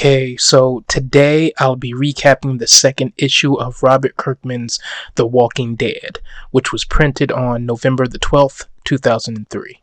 Okay, so today I'll be recapping the second issue of Robert Kirkman's The Walking Dead, which was printed on November the 12th, 2003.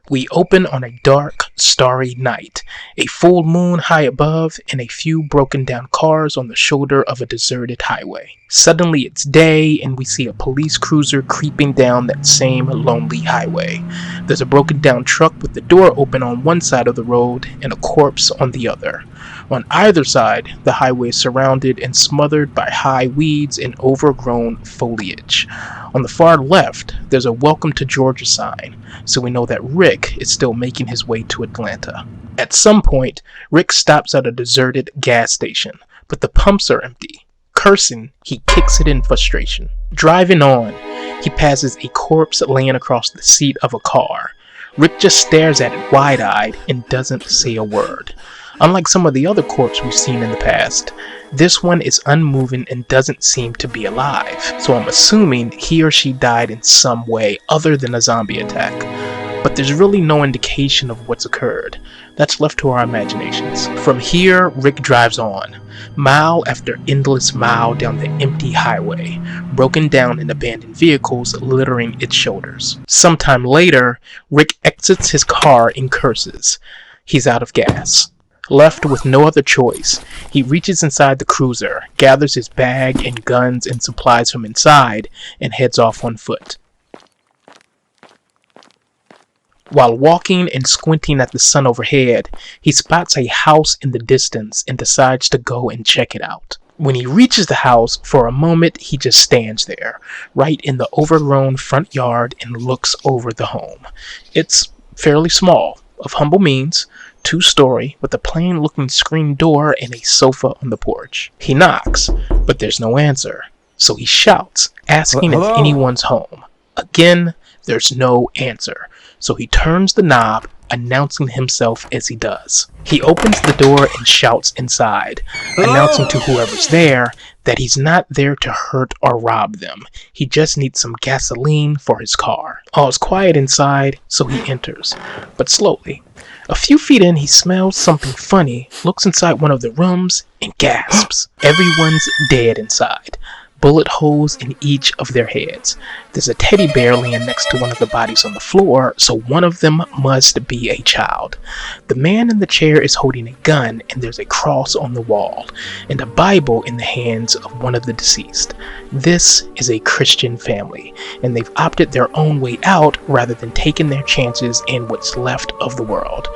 We open on a dark, starry night, a full moon high above, and a few broken down cars on the shoulder of a deserted highway. Suddenly it's day, and we see a police cruiser creeping down that same lonely highway. There's a broken down truck with the door open on one side of the road and a corpse on the other. On either side, the highway is surrounded and smothered by high weeds and overgrown foliage. On the far left, there's a Welcome to Georgia sign, so we know that Rick is still making his way to Atlanta. At some point, Rick stops at a deserted gas station, but the pumps are empty. Cursing, he kicks it in frustration. Driving on, he passes a corpse laying across the seat of a car. Rick just stares at it wide-eyed and doesn't say a word. Unlike some of the other corpses we've seen in the past, this one is unmoving and doesn't seem to be alive, so I'm assuming he or she died in some way other than a zombie attack. But there's really no indication of what's occurred. That's left to our imaginations. From here, Rick drives on, mile after endless mile down the empty highway, broken down and abandoned vehicles littering its shoulders. Sometime later, Rick exits his car and curses. He's out of gas. Left with no other choice, he reaches inside the cruiser, gathers his bag and guns and supplies from inside, and heads off on foot. While walking and squinting at the sun overhead, he spots a house in the distance and decides to go and check it out. When he reaches the house, for a moment he just stands there, right in the overgrown front yard, and looks over the home. It's fairly small, of humble means, 2-story, with a plain-looking screen door and a sofa on the porch. He knocks, but there's no answer, so he shouts, asking if anyone's home. Again, there's no answer, so he turns the knob, announcing himself as he does. He opens the door and shouts inside, announcing to whoever's there that he's not there to hurt or rob them. He just needs some gasoline for his car. All's quiet inside, so he enters, but slowly. A few feet in, he smells something funny, looks inside one of the rooms, and gasps. Everyone's dead inside. Bullet holes in each of their heads. There's a teddy bear laying next to one of the bodies on the floor, so one of them must be a child. The man in the chair is holding a gun, and there's a cross on the wall, and a Bible in the hands of one of the deceased. This is a Christian family, and they've opted their own way out rather than taking their chances in what's left of the world.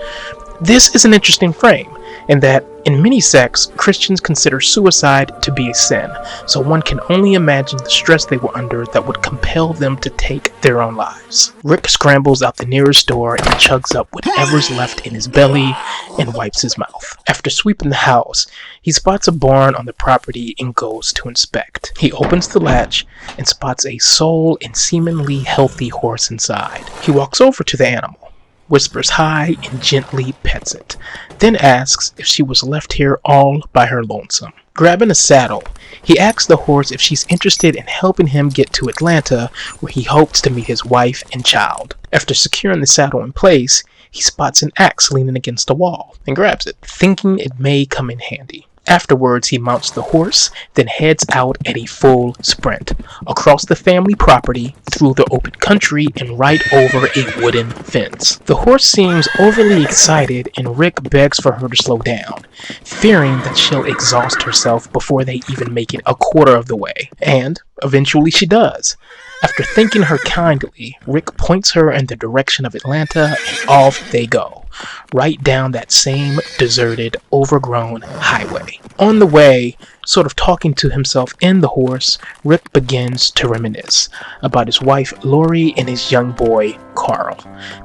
This is an interesting frame, in that in many sects, Christians consider suicide to be a sin, so one can only imagine the stress they were under that would compel them to take their own lives. Rick scrambles out the nearest door and chugs up whatever's left in his belly and wipes his mouth. After sweeping the house, he spots a barn on the property and goes to inspect. He opens the latch and spots a sole and seemingly healthy horse inside. He walks over to the animal, whispers hi, and gently pets it, then asks if she was left here all by her lonesome. Grabbing a saddle, he asks the horse if she's interested in helping him get to Atlanta, where he hopes to meet his wife and child. After securing the saddle in place, he spots an axe leaning against a wall and grabs it, thinking it may come in handy. Afterwards, he mounts the horse, then heads out at a full sprint, across the family property, through the open country, and right over a wooden fence. The horse seems overly excited, and Rick begs for her to slow down, fearing that she'll exhaust herself before they even make it a quarter of the way. And eventually she does. After thanking her kindly, Rick points her in the direction of Atlanta, and off they go, right down that same deserted, overgrown highway. On the way, sort of talking to himself and the horse, Rick begins to reminisce about his wife Lori and his young boy Carl,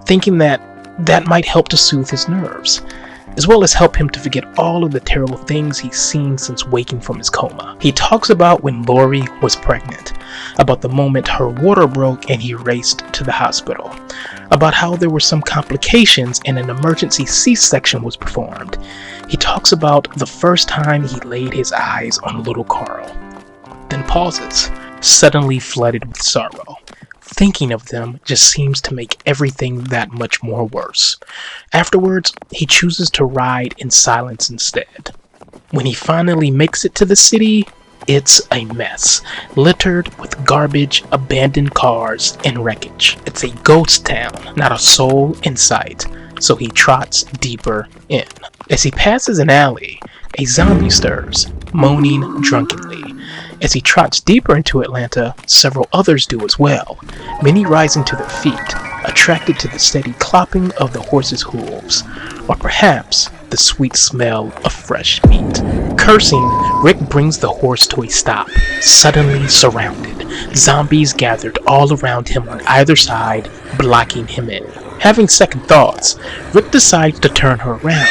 thinking that might help to soothe his nerves, as well as help him to forget all of the terrible things he's seen since waking from his coma. He talks about when Lori was pregnant, about the moment her water broke and he raced to the hospital, about how there were some complications and an emergency C-section was performed. He talks about the first time he laid his eyes on little Carl, then pauses, suddenly flooded with sorrow. Thinking of them just seems to make everything that much more worse. Afterwards, he chooses to ride in silence instead. When he finally makes it to the city, it's a mess, littered with garbage, abandoned cars, and wreckage. It's a ghost town, not a soul in sight, so he trots deeper in. As he passes an alley, a zombie stirs, moaning drunkenly. As he trots deeper into Atlanta, several others do as well, many rising to their feet, attracted to the steady clopping of the horse's hooves, or perhaps the sweet smell of fresh meat. Cursing, Rick brings the horse to a stop, suddenly surrounded. Zombies gathered all around him on either side, blocking him in. Having second thoughts, Rick decides to turn her around,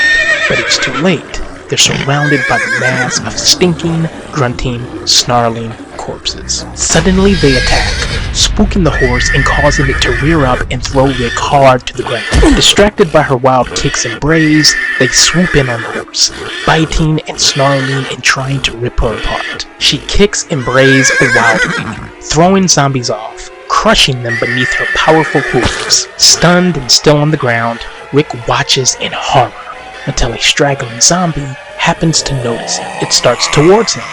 but it's too late. They're surrounded by the mass of stinking, grunting, snarling corpses. Suddenly they attack, spooking the horse and causing it to rear up and throw Rick hard to the ground. Distracted by her wild kicks and brays, they swoop in on the horse, biting and snarling and trying to rip her apart. She kicks and brays wildly, throwing zombies off, crushing them beneath her powerful hooves. Stunned and still on the ground, Rick watches in horror until a straggling zombie happens to notice him. It starts towards him.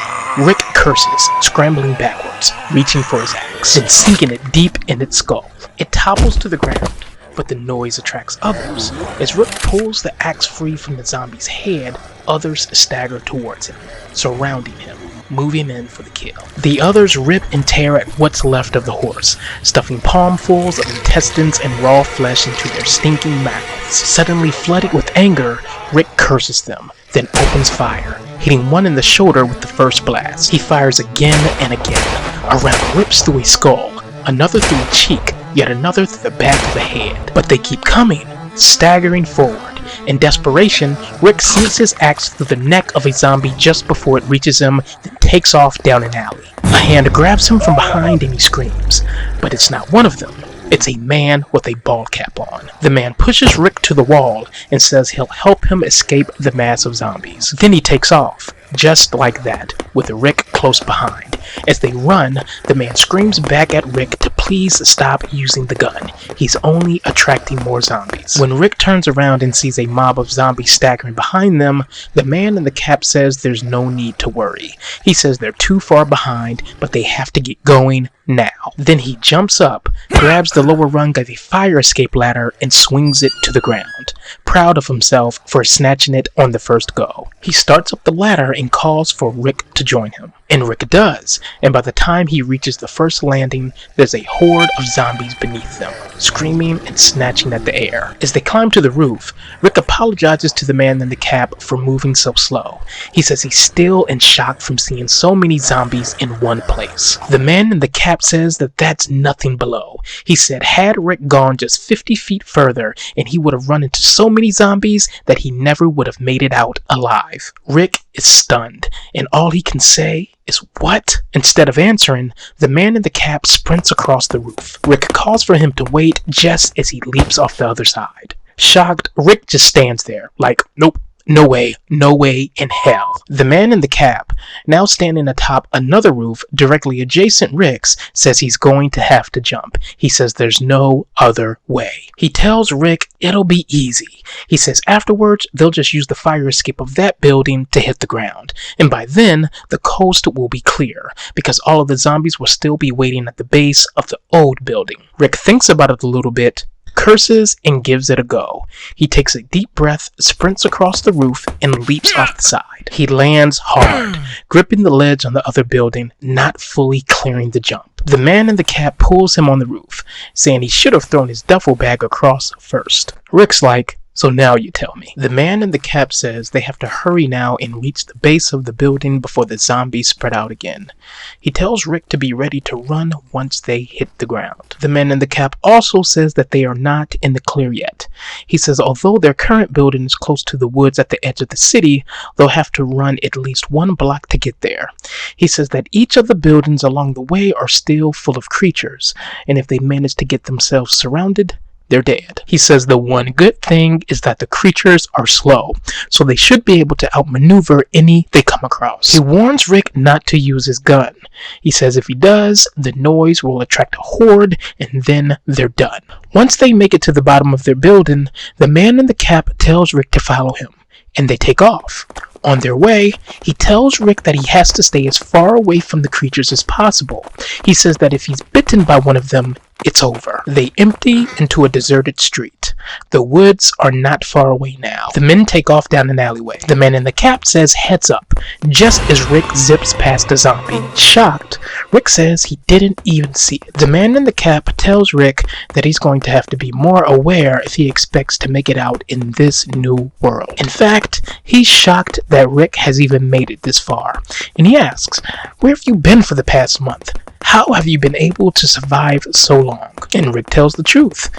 Rick curses, scrambling backwards, reaching for his axe, then sinking it deep in its skull. It topples to the ground, but the noise attracts others. As Rick pulls the axe free from the zombie's head, others stagger towards him, surrounding him, moving in for the kill. The others rip and tear at what's left of the horse, stuffing palmfuls of intestines and raw flesh into their stinking mouths. Suddenly flooded with anger, Rick curses them, then opens fire, hitting one in the shoulder with the first blast. He fires again and again. A round rips through a skull, another through a cheek, yet another through the back of the head. But they keep coming, staggering forward. In desperation, Rick sinks his axe through the neck of a zombie just before it reaches him, then takes off down an alley. A hand grabs him from behind and he screams, but it's not one of them. It's a man with a bald cap on. The man pushes Rick to the wall and says he'll help him escape the mass of zombies. Then he takes off, just like that, with Rick close behind. As they run, the man screams back at Rick to please stop using the gun. He's only attracting more zombies. When Rick turns around and sees a mob of zombies staggering behind them, the man in the cap says there's no need to worry. He says they're too far behind, but they have to get going now. Then he jumps up, grabs the lower rung of a fire escape ladder, and swings it to the ground, proud of himself for snatching it on the first go. He starts up the ladder and calls for Rick to join him. And Rick does, and by the time he reaches the first landing, there's a horde of zombies beneath them, screaming and snatching at the air. As they climb to the roof, Rick apologizes to the man in the cap for moving so slow. He says he's still in shock from seeing so many zombies in one place. The man in the cap says that that's nothing below. He said had Rick gone just 50 feet further, and he would have run into so many zombies that he never would have made it out alive. Rick is stunned, and all he can say is what? Instead of answering, the man in the cap sprints across the roof. Rick calls for him to wait just as he leaps off the other side. Shocked, Rick just stands there, like, nope. No way in hell. The man in the cap, now standing atop another roof directly adjacent Rick's, says he's going to have to jump. He says there's no other way. He tells Rick it'll be easy. He says afterwards they'll just use the fire escape of that building to hit the ground. And by then, the coast will be clear, because all of the zombies will still be waiting at the base of the old building. Rick thinks about it a little bit, curses, and gives it a go. He takes a deep breath, sprints across the roof, and leaps off the side. He lands hard, gripping the ledge on the other building, not fully clearing the jump. The man in the cap pulls him on the roof, saying he should have thrown his duffel bag across first. Rick's like, so now you tell me. The man in the cap says they have to hurry now and reach the base of the building before the zombies spread out again. He tells Rick to be ready to run once they hit the ground. The man in the cap also says that they are not in the clear yet. He says although their current building is close to the woods at the edge of the city, they'll have to run at least 1 block to get there. He says that each of the buildings along the way are still full of creatures, and if they manage to get themselves surrounded, they're dead. He says the one good thing is that the creatures are slow, so they should be able to outmaneuver any they come across. He warns Rick not to use his gun. He says if he does, the noise will attract a horde, and then they're done. Once they make it to the bottom of their building, the man in the cap tells Rick to follow him, and they take off. On their way, he tells Rick that he has to stay as far away from the creatures as possible. He says that if he's bitten by one of them, it's over. They empty into a deserted street. The woods are not far away now. The men take off down an alleyway. The man in the cap says heads up, just as Rick zips past a zombie. Shocked, Rick says he didn't even see it. The man in the cap tells Rick that he's going to have to be more aware if he expects to make it out in this new world. In fact, he's shocked that Rick has even made it this far. And he asks, "Where have you been for the past month? How have you been able to survive so long?" And Rick tells the truth.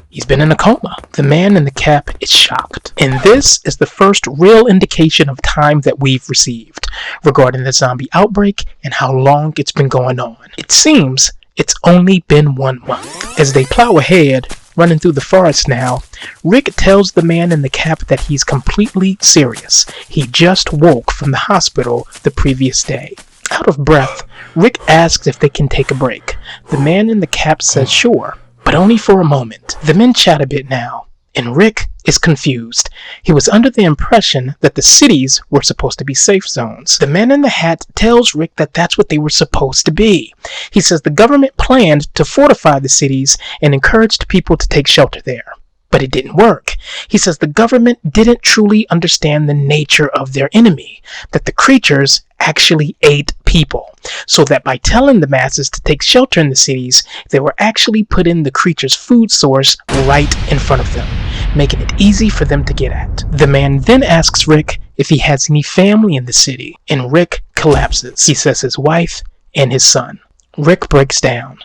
He's been in a coma. The man in the cap is shocked. And this is the first real indication of time that we've received regarding the zombie outbreak and how long it's been going on. It seems it's only been 1 month. As they plow ahead, running through the forest now, Rick tells the man in the cap that he's completely serious. He just woke from the hospital the previous day. Out of breath, Rick asks if they can take a break. The man in the cap says sure, but only for a moment. The men chat a bit now, and Rick is confused. He was under the impression that the cities were supposed to be safe zones. The man in the hat tells Rick that that's what they were supposed to be. He says the government planned to fortify the cities and encouraged people to take shelter there. But it didn't work. He says the government didn't truly understand the nature of their enemy, that the creatures actually ate people, so that by telling the masses to take shelter in the cities, they were actually putting the creatures' food source right in front of them, making it easy for them to get at. The man then asks Rick if he has any family in the city, and Rick collapses. He says his wife and his son. Rick breaks down.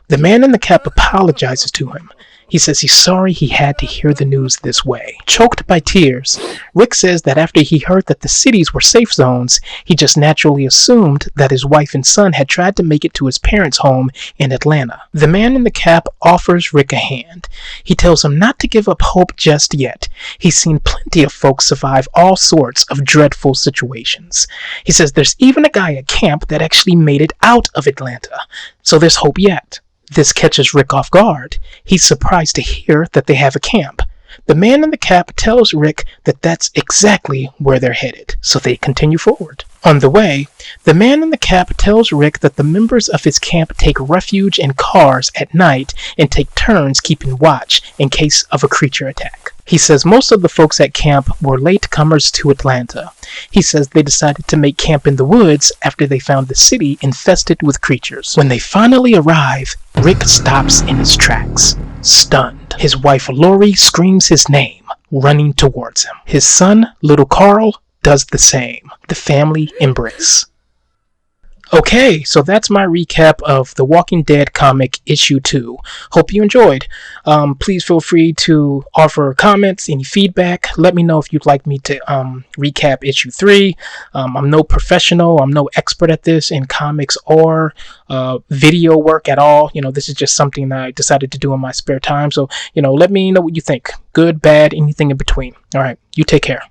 The man in the cap apologizes to him. He says he's sorry he had to hear the news this way. Choked by tears, Rick says that after he heard that the cities were safe zones, he just naturally assumed that his wife and son had tried to make it to his parents' home in Atlanta. The man in the cap offers Rick a hand. He tells him not to give up hope just yet. He's seen plenty of folks survive all sorts of dreadful situations. He says there's even a guy at camp that actually made it out of Atlanta, so there's hope yet. This catches Rick off guard. He's surprised to hear that they have a camp. The man in the cap tells Rick that that's exactly where they're headed, so they continue forward. On the way, the man in the cap tells Rick that the members of his camp take refuge in cars at night and take turns keeping watch in case of a creature attack. He says most of the folks at camp were latecomers to Atlanta. He says they decided to make camp in the woods after they found the city infested with creatures. When they finally arrive, Rick stops in his tracks, stunned. His wife Lori screams his name, running towards him. His son, little Carl, does the same. The family embrace. Okay, so that's my recap of The Walking Dead comic issue 2. Hope you enjoyed. Please feel free to offer comments, any feedback. Let me know if you'd like me to recap issue 3. I'm no professional. I'm no expert at this in comics or video work at all. This is just something that I decided to do in my spare time. So, let me know what you think. Good, bad, anything in between. All right, you take care.